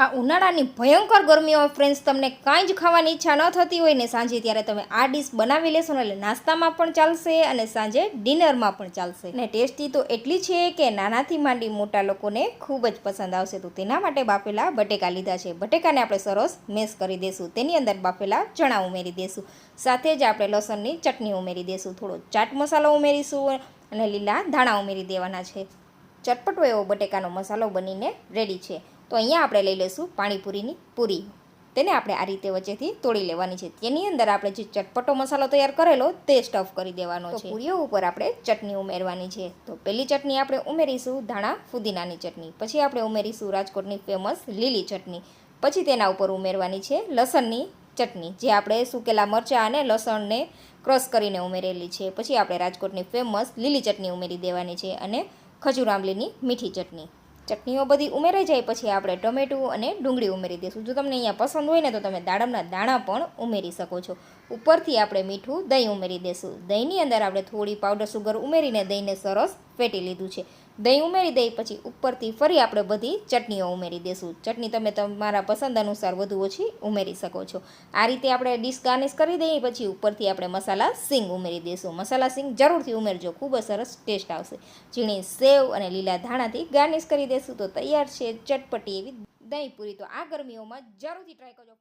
આ ઉનાળાની ભયંકર ગરમીમાં ફ્રેન્ડ્સ તમને કાંઈ જ ખાવાની ઈચ્છા ન થતી હોય ને સાંજે, ત્યારે તમે આ ડીશ બનાવી લેશો ને એટલે નાસ્તામાં પણ ચાલશે અને સાંજે ડિનરમાં પણ ચાલશે. અને ટેસ્ટી તો એટલી છે કે નાનાથી માંડી મોટા લોકોને ખૂબ જ પસંદ આવશે. તો તેના માટે બાફેલા બટેકા લીધા છે. બટેકાને આપણે સરસ મેશ કરી દઈશું. તેની અંદર બાફેલા ચણા ઉમેરી દઈશું. સાથે જ આપણે લસણની ચટણી ઉમેરી દઈશું. થોડો ચાટ મસાલો ઉમેરીશું અને લીલા ધાણા ઉમેરી દેવાના છે. ચટપટો એવો બટેકાનો મસાલો બનીને રેડી છે. તો અહીંયા આપણે લઈ લઈશું પાણીપુરીની પૂરી. તેને આપણે આ રીતે વચ્ચેથી તોડી લેવાની છે. તેની અંદર આપણે જે ચટપટો મસાલો તૈયાર કરેલો તે સ્ટફ કરી દેવાનો છે. પૂરીઓ ઉપર આપણે ચટણી ઉમેરવાની છે. તો પહેલી ચટણી આપણે ઉમેરીશું ધાણા ફુદીનાની ચટણી. પછી આપણે ઉમેરીશું રાજકોટની ફેમસ લીલી ચટણી. પછી તેના ઉપર ઉમેરવાની છે લસણની ચટણી, જે આપણે સૂકેલા મરચાં અને લસણને ક્રશ કરીને ઉમેરેલી છે. પછી આપણે રાજકોટની ફેમસ લીલી ચટણી ઉમેરી દેવાની છે અને ખજૂર આંબલીની મીઠી ચટણી. ચટણીઓ બધી ઉમેરાઈ જાય પછી આપણે ટમેટું અને ડુંગળી ઉમેરી દઈશું. જો તમને અહીંયા પસંદ હોય ને તો તમે દાડમના દાણા પણ ઉમેરી શકો છો. ઉપરથી આપણે મીઠું દહીં ઉમેરી દઈશું. દહીંની અંદર આપણે થોડી પાવડર સુગર ઉમેરીને દહીંને સરસ ફેટી લીધું છે. દહીં ઉમેરી દઈ પછી ઉપરથી ફરી આપણે બધી ચટણીઓ ઉમેરી દઈશું. ચટણી તમે તમારા પસંદ અનુસાર વધુ ઓછી ઉમેરી શકો છો. આ રીતે આપણે ડીશ ગાર્નિશ કરી દઈએ પછી ઉપરથી આપણે મસાલા સિંગ ઉમેરી દઈશું. મસાલા સિંગ જરૂરથી ઉમેરજો, ખૂબ જ સરસ ટેસ્ટ આવશે. ઝીણી સેવ અને લીલા ધાણાથી ગાર્નિશ કરી દઈશું. તો તૈયાર છે ચટપટી એવી દહીં પૂરી. તો આ ગરમીઓમાં જરૂરથી ટ્રાય કરજો.